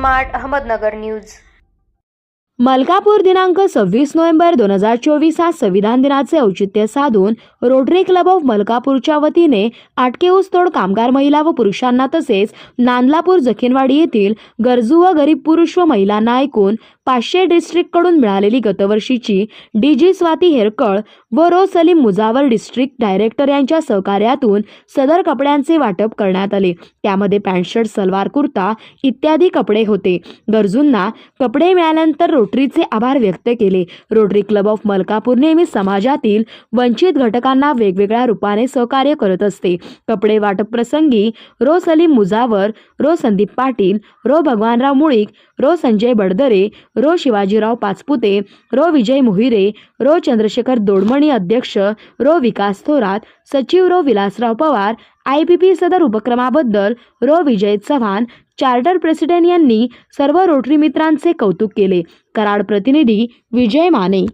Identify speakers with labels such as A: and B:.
A: Smart Ahmednagar news.
B: Malkapur दिनांक 26 November 2024 हा संविधान दिनाचे औचित्य साधून रोटरी क्लब ऑफ मलकापूरच्या वतीने आटके ऊसतोड कामगार महिला व पुरुषांना तसेच नांदलापूर जखीनवाडी येथील गरजू व गरीब पुरुष व महिलांना एकूण 500 डिस्ट्रिक्ट कडून मिळालेली गतवर्षीची डीजी स्वाती हेरकळ व रो सलीम मुजावर डिस्ट्रिक्ट डायरेक्टर यांच्या सहकार्यातून सदर कपड्यांचे वाटप करण्यात आले। त्यामध्ये पॅन्ट शर्ट, सलवार कुर्ता इत्यादी कपडे होते। गरजूंना कपडे मिळाल्यानंतर रोटरीचे आभार व्यक्त केले। रोटरी क्लब ऑफ मलकापूर नेहमी समाजातील वंचित घटकांना वेगवेगळ्या रूपाने सहकार्य करत असते। कपडे वाटप प्रसंगी रो सलीम मुजावर, रो संदीप पाटील, रो भगवानराव मुळीक, रो संजय बडदरे, रो शिवाजीराव पाचपुते, रो विजय मोहिरे, रो चंद्रशेखर दोडमणी अध्यक्ष, रो विकास थोरात सचिव, रो विलासराव पवार IPP सदर उपक्रमाबद्दल row Vijay Chavan charter president यांनी सर्व रोटरी मित्रांचे कौतुक केले। कराड प्रतिनिधी विजय माने।